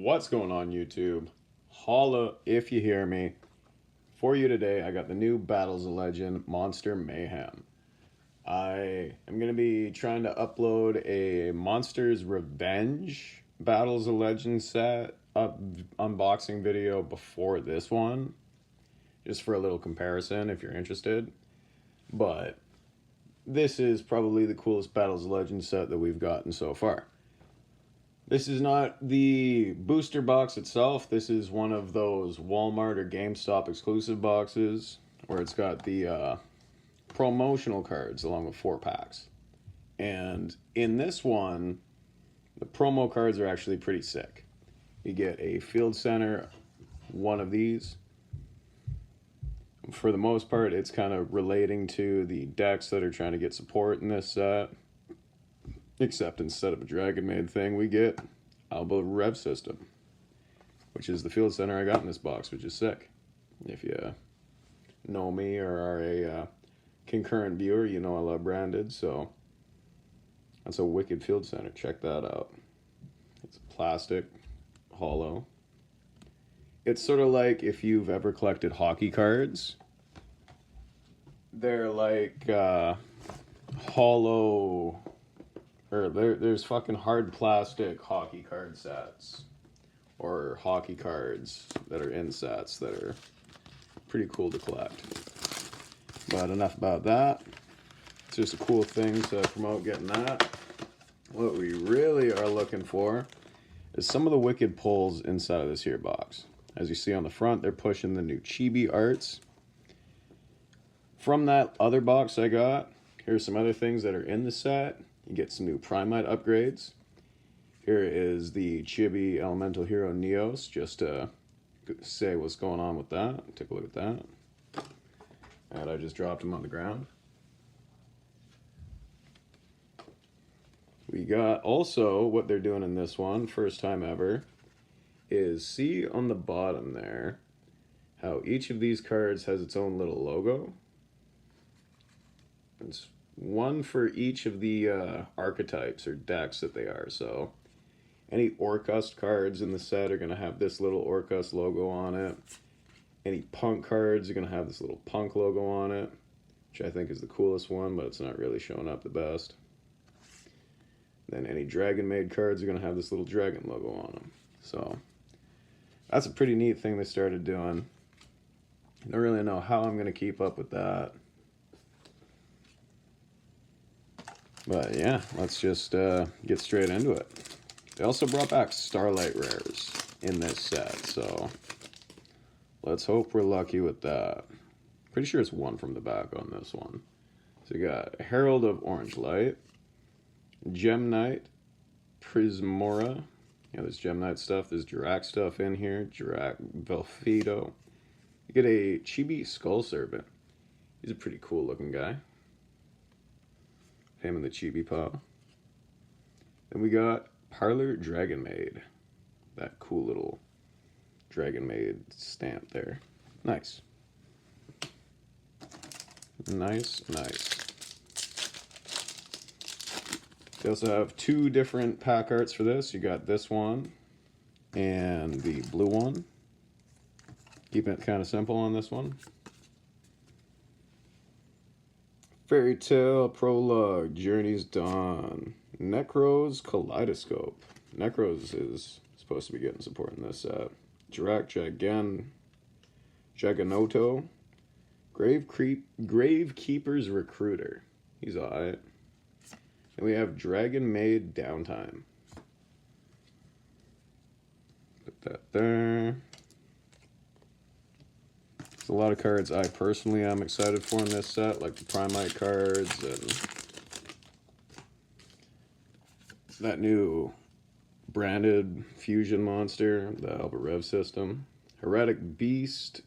What's going on, YouTube? Holla if you hear me. For you today, I got the new Battles of Legend Monster Mayhem. I am going to be trying to upload a Monsters Revenge Battles of Legend set unboxing video before this one, just for a little comparison if you're interested. But this is probably the coolest Battles of Legend set that we've gotten so far. This is not the booster box itself. This is one of those Walmart or GameStop exclusive boxes where it's got the promotional cards along with 4 packs. And in this one, the promo cards are actually pretty sick. You get a field center, one of these. For the most part, it's kind of relating to the decks that are trying to get support in this set. Except instead of a Dragon Maid thing, we get Alba Rev System, which is the field center I got in this box, which is sick. If you know me or are a concurrent viewer, you know I love branded, so that's a wicked field center. Check that out. It's plastic, hollow. It's sort of like if you've ever collected hockey cards. They're like hollow... there's fucking hard plastic hockey card sets or hockey cards that are in sets that are pretty cool to collect. But enough about that. It's just a cool thing to promote getting that. What we really are looking for is some of the wicked pulls inside of this here box. As you see on the front, they're pushing the new chibi arts. From that other box I got, here's some other things that are in the set. You get some new Primite upgrades. Here is the Chibi Elemental Hero Neos, just to say what's going on with that. Take a look at that. And I just dropped him on the ground. We got also what they're doing in this one, first time ever, is see on the bottom there how each of these cards has its own little logo. It's one for each of the archetypes or decks that they are. So any Orcust cards in the set are going to have this little Orcust logo on it. Any Punk cards are going to have this little Punk logo on it, which I think is the coolest one, but it's not really showing up the best. Then any Dragon Maid cards are going to have this little dragon logo on them. So that's a pretty neat thing they started doing. I don't really know how I'm going to keep up with that. But yeah, let's just get straight into it. They also brought back Starlight rares in this set, so let's hope we're lucky with that. Pretty sure it's one from the back on this one. So you got Herald of Orange Light, Gem Knight, Prismora. Yeah, there's Gem Knight stuff. There's Dirac stuff in here. Dirac Velfido. You get a Chibi Skull Servant. He's a pretty cool looking guy. Him and the Chibi Paw. Then we got Parlor Dragon Maid. That cool little Dragon Maid stamp there. Nice. Nice, nice. They also have 2 different pack arts for this. You got this one and the blue one. Keeping it kind of simple on this one. Fairy Tale Prologue, Journey's Dawn, Necros Kaleidoscope. Necros is supposed to be getting support in this set. Dirac Jaganoto, Gravekeeper's Recruiter. He's alright. And we have Dragon Maid Downtime. Put that there. A lot of cards I personally am excited for in this set, like the Primite cards and that new branded fusion monster, the Alba Rev System. Heretic Beast,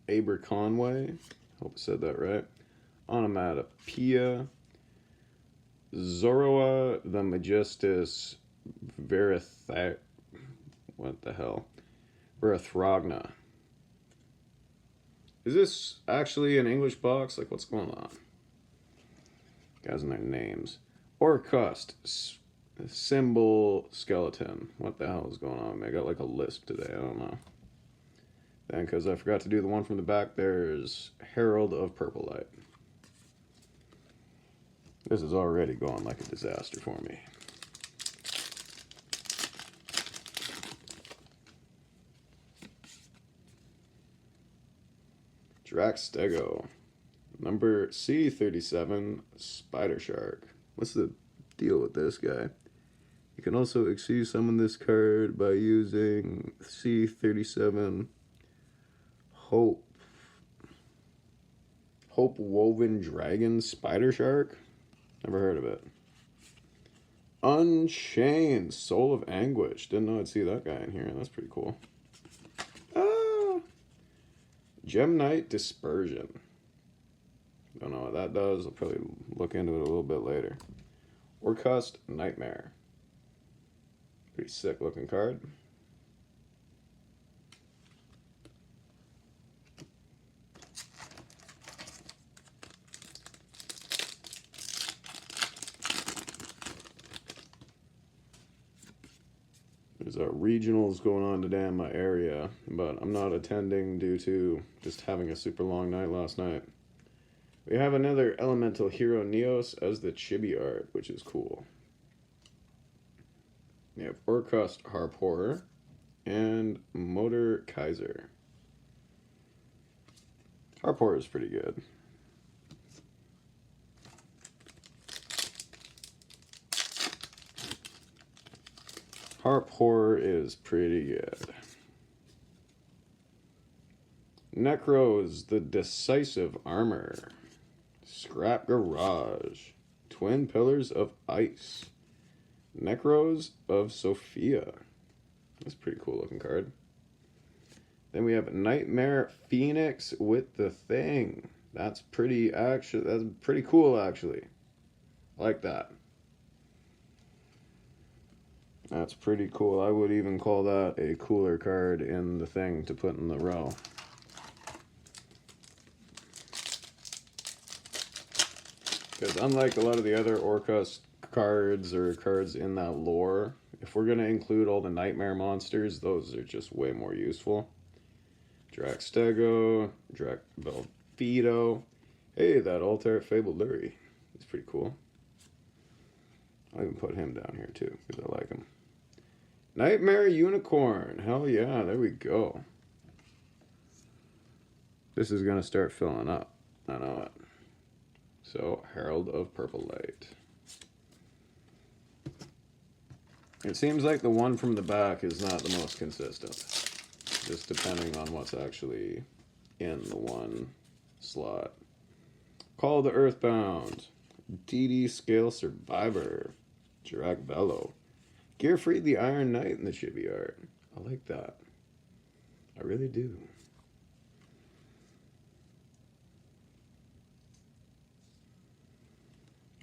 Aber Conway, hope I said that right. Onomatopoeia, Zoroa the Magistus Verathragna. Is this actually an English box? Like, what's going on? Guys and their names. Orcust symbol skeleton. What the hell is going on? I got like a lisp today. I don't know. Then, because I forgot to do the one from the back, there's Herald of Purple Light. This is already going like a disaster for me. Stego. Number C37, Spider Shark. What's the deal with this guy? You can also exceed summon this card by using C37 Hope Woven Dragon Spider Shark? Never heard of it. Unchained Soul of Anguish. Didn't know I'd see that guy in here. That's pretty cool. Gem Knight Dispersion. Don't know what that does. I'll probably look into it a little bit later. Orcust Nightmare. Pretty sick looking card. There's regionals going on today in my area, but I'm not attending due to just having a super long night last night. We have another Elemental Hero Neos as the chibi art, which is cool. We have Orcust Harp Horror and Motor Kaiser. Harp Horror is pretty good. Harp Horror is pretty good. Necros, the Decisive Armor. Scrap Garage. Twin Pillars of Ice. Necros of Sophia. That's a pretty cool looking card. Then we have Nightmare Phoenix with the Thing. That's pretty cool actually. I like that. That's pretty cool. I would even call that a cooler card in the Thing to put in the row. Because unlike a lot of the other Orcust cards or cards in that lore, if we're going to include all the nightmare monsters, those are just way more useful. Stego, Belfido. Hey, that Altar Fabled Lurie. He's pretty cool. I'll even put him down here too, because I like him. Nightmare Unicorn. Hell yeah, there we go. This is going to start filling up. I know it. So, Herald of Purple Light. It seems like the one from the back is not the most consistent. Just depending on what's actually in the one slot. Call of the Earthbound. DD Scale Survivor. Bello. Gearfried the Iron Knight in the chibi art. I like that. I really do.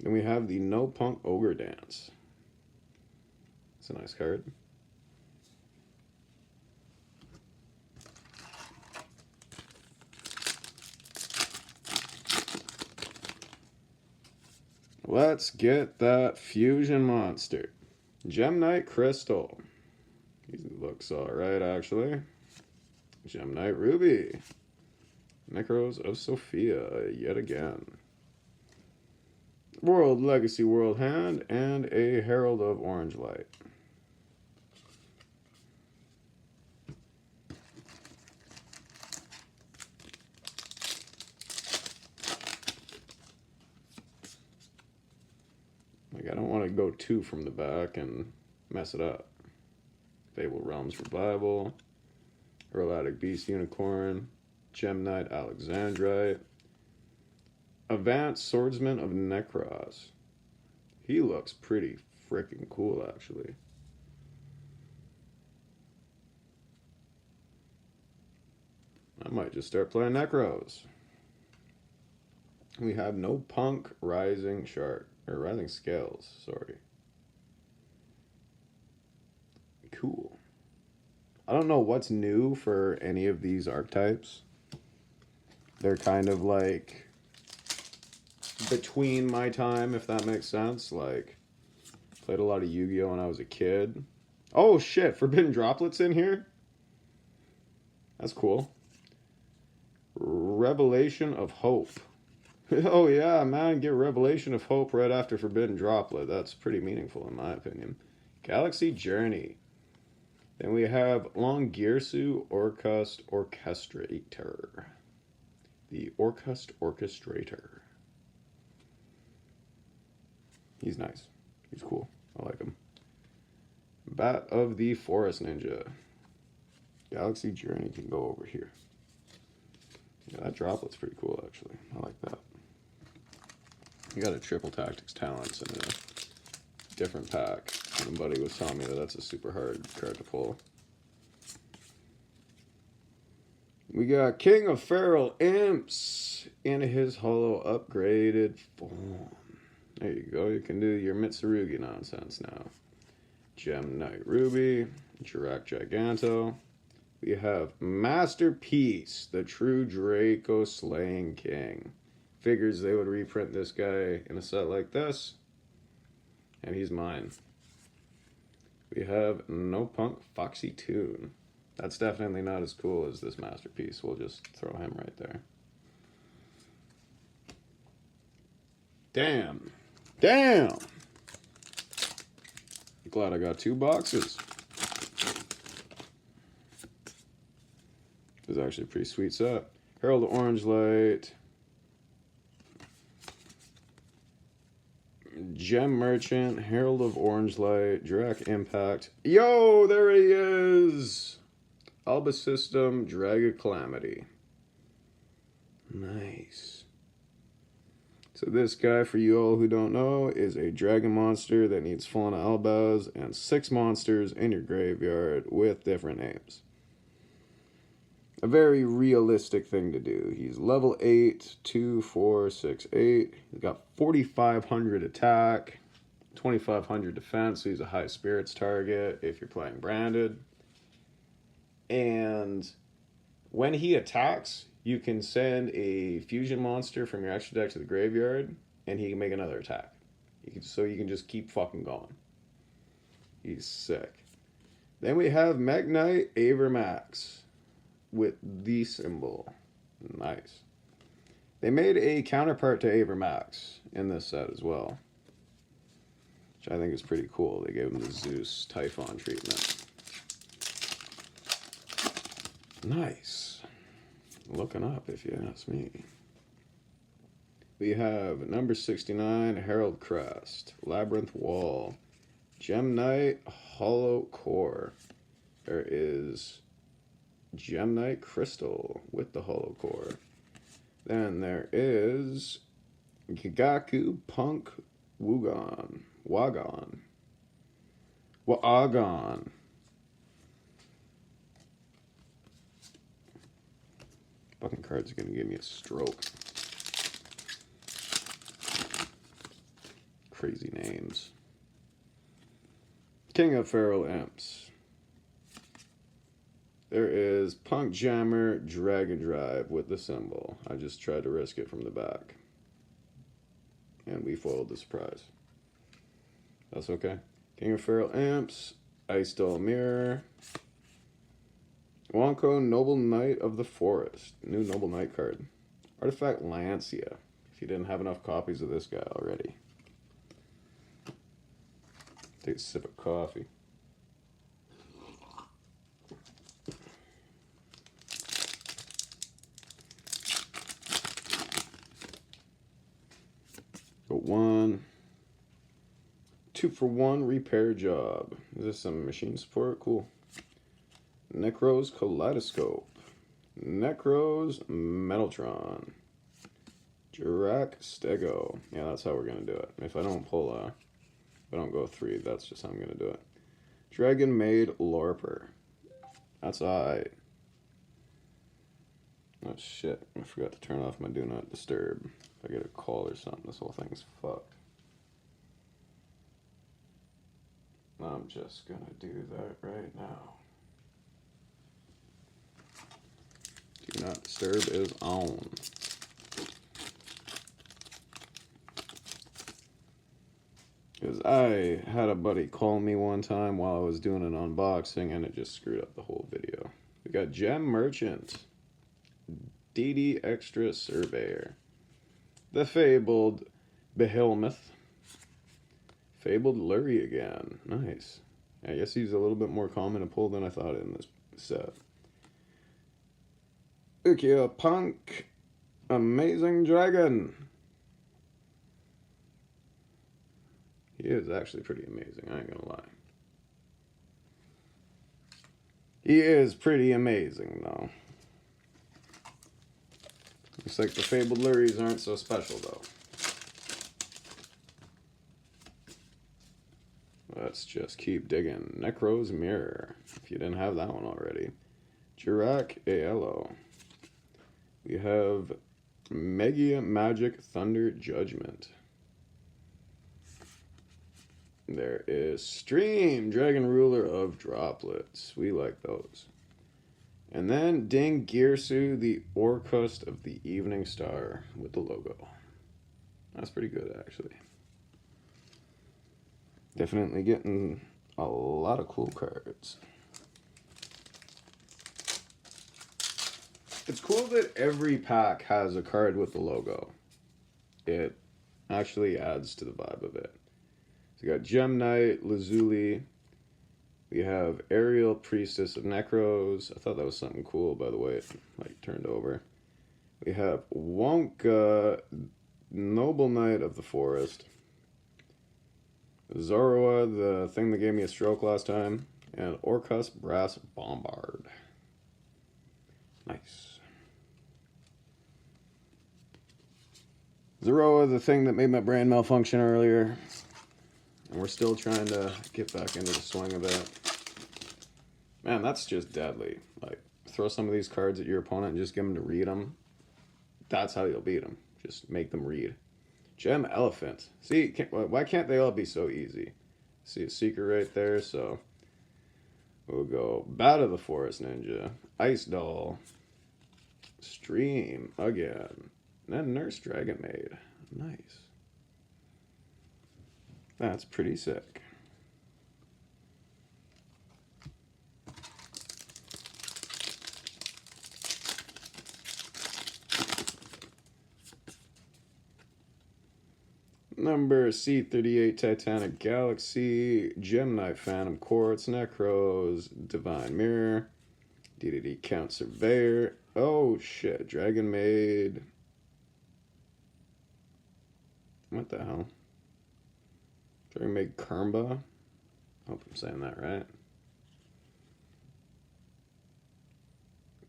Then we have the No Punk Ogre Dance. It's a nice card. Let's get that fusion monster. Gem Knight Crystal. He looks alright, actually. Gem Knight Ruby. Necros of Sophia, yet again. World Legacy World Hand, and a Herald of Orange Light. Like, I don't want to go two from the back and mess it up. Fable Realms Revival, Erratic Beast Unicorn, Gem Knight Alexandrite, Advanced Swordsman of Necros. He looks pretty freaking cool, actually. I might just start playing Necros. We have No Punk Rising Shark. Or Rising Scales, sorry. Cool. I don't know what's new for any of these archetypes. They're kind of like between my time, if that makes sense. Like, Played a lot of Yu-Gi-Oh when I was a kid. Oh shit, Forbidden Droplets in here? That's cool. Revelation of Hope. Oh yeah, man, get Revelation of Hope right after Forbidden Droplet. That's pretty meaningful in my opinion. Galaxy Journey. Then we have Longirsu Orcust Orchestrator. The Orcust Orchestrator. He's nice. He's cool. I like him. Bat of the Forest Ninja. Galaxy Journey can go over here. Yeah, that droplet's pretty cool, actually. I like that. You got a triple tactics talents in a different pack. Somebody was telling me that that's a super hard card to pull. We got King of Feral Imps in his holo upgraded form. There you go. You can do your Mitsurugi nonsense now. Gem Knight Ruby, Jirak Giganto. We have Masterpiece, the true Draco Slaying King. Figures they would reprint this guy in a set like this. And he's mine. We have No Punk Foxy Toon. That's definitely not as cool as this Masterpiece. We'll just throw him right there. Damn. Damn! Glad I got 2 boxes. It was actually a pretty sweet set. Herald of Orange Light. Gem Merchant. Herald of Orange Light. Drac Impact. Yo, there he is! Alba System, Dragon Calamity. Nice. So this guy, for you all who don't know, is a dragon monster that needs Fallen Albaz and 6 monsters in your graveyard with different names. A very realistic thing to do. He's level 8, 2, 4, 6, 8. He's got 4,500 attack, 2,500 defense, so he's a high spirits target if you're playing branded. And when he attacks, you can send a fusion monster from your extra deck to the graveyard, and he can make another attack. So you can just keep fucking going. He's sick. Then we have Magnite Avermax with the symbol. Nice. They made a counterpart to Avermax in this set as well, which I think is pretty cool. They gave him the Zeus Typhon treatment. Nice. Looking up, if you ask me. We have number 69, Herald Crest, Labyrinth Wall, Gem Knight, Hollow Core. There is Gem Knight Crystal with the Hollow Core. Then there is Gigaku Punk Wugon. Wagon. Fucking cards are gonna give me a stroke. Crazy names. King of Feral Imps. There is Punk Jammer Dragon Drive with the symbol. I just tried to risk it from the back. And we foiled the surprise. That's okay. King of Feral Imps. Ice Doll Mirror. Wonko, Noble Knight of the Forest. New Noble Knight card. Artifact Lancia. If you didn't have enough copies of this guy already. Take a sip of coffee. Go 1. 2-for-1 repair job. Is this some machine support? Cool. Necros Kaleidoscope. Necros Metaltron. Jirak Stego. Yeah, that's how we're going to do it. If I don't pull if I don't go 3, that's just how I'm going to do it. Dragon Maid Lorper. That's alright. Oh shit, I forgot to turn off my Do Not Disturb. If I get a call or something, this whole thing's fucked. I'm just going to do that right now. Do Not Disturb is on. Because I had a buddy call me one time while I was doing an unboxing, and it just screwed up the whole video. We got Gem Merchant, DD Extra Surveyor, the Fabled Behemoth, Fabled Lurie again. Nice. I guess he's a little bit more common to pull than I thought in this set. Ukiyo Punk, Amazing Dragon. He is actually pretty amazing, I ain't gonna lie. He is pretty amazing, though. Looks like the Fabled Luries aren't so special, though. Let's just keep digging. Necro's Mirror, if you didn't have that one already. Jirak Aelo. We have Mega Magic Thunder Judgment. There is Stream, Dragon Ruler of Droplets. We like those. And then Ding Girsu, the Orcust of the Evening Star with the logo. That's pretty good, actually. Definitely getting a lot of cool cards. It's cool that every pack has a card with the logo. It actually adds to the vibe of it. So we got Gem Knight, Lazuli. We have Aerial Priestess of Necros. I thought that was something cool, by the way. It like turned over. We have Wonka, Noble Knight of the Forest. Zoroa, the thing that gave me a stroke last time. And Orcus Brass Bombard. Nice. Zoroa, the thing that made my brain malfunction earlier. And we're still trying to get back into the swing of it. Man, that's just deadly. Like, throw some of these cards at your opponent and just get them to read them. That's how you'll beat them. Just make them read. Gem Elephant. See, why can't they all be so easy? See a secret right there, so we'll go Bat of the Forest Ninja, Ice Doll, Stream again, and then Nurse Dragon Maid. Nice. That's pretty sick. Number C38 Titanic Galaxy, Gem Knight Phantom Quartz, Necros, Divine Mirror, DDD Count Surveyor. Oh shit, Dragon Maid. What the hell? Dragon Maid Kermba. Hope I'm saying that right.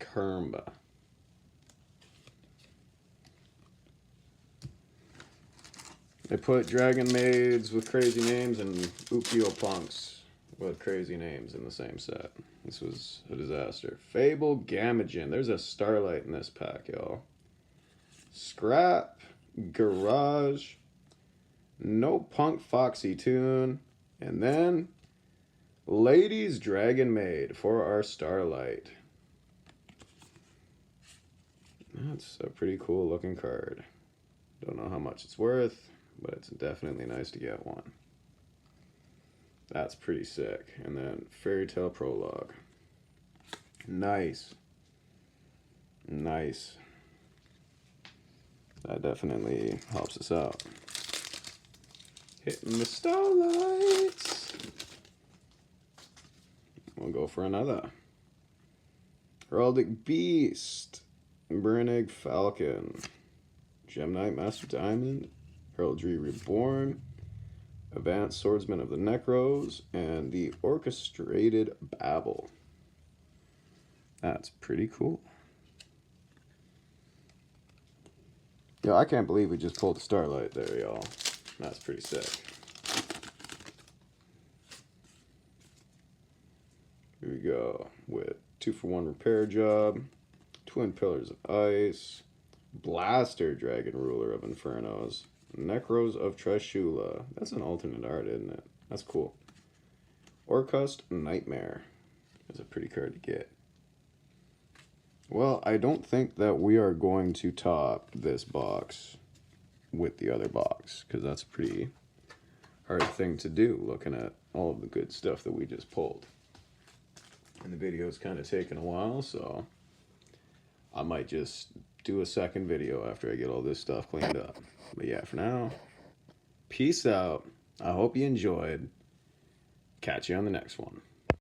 Kermba. They put Dragon Maids with crazy names and Ukiyo Punks with crazy names in the same set. This was a disaster. Fable Gamagen. There's a Starlight in this pack, y'all. Scrap. Garage. No Punk Foxy Tune. And then Ladies Dragon Maid for our Starlight. That's a pretty cool looking card. Don't know how much it's worth, but it's definitely nice to get one. That's pretty sick. And then Fairy Tale Prologue. Nice. Nice. That definitely helps us out. Hitting the starlights. We'll go for another. Heraldic Beast. Burnig Falcon. Gem Knight Master Diamond. Heraldry Reborn. Advanced Swordsman of the Necros. And the Orchestrated Babel. That's pretty cool. Yo, I can't believe we just pulled a Starlight there, y'all. That's pretty sick. Here we go with 2-for-1 Repair Job, Twin Pillars of Ice, Blaster Dragon Ruler of Infernos, Necros of Trishula. That's an alternate art, isn't it? That's cool. Orcust Nightmare. That's a pretty card to get. Well, I don't think that we are going to top this box with the other box, because that's a pretty hard thing to do, looking at all of the good stuff that we just pulled. And the video's kind of taking a while, so I might just do a second video after I get all this stuff cleaned up. But yeah, for now, peace out. I hope you enjoyed. Catch you on the next one.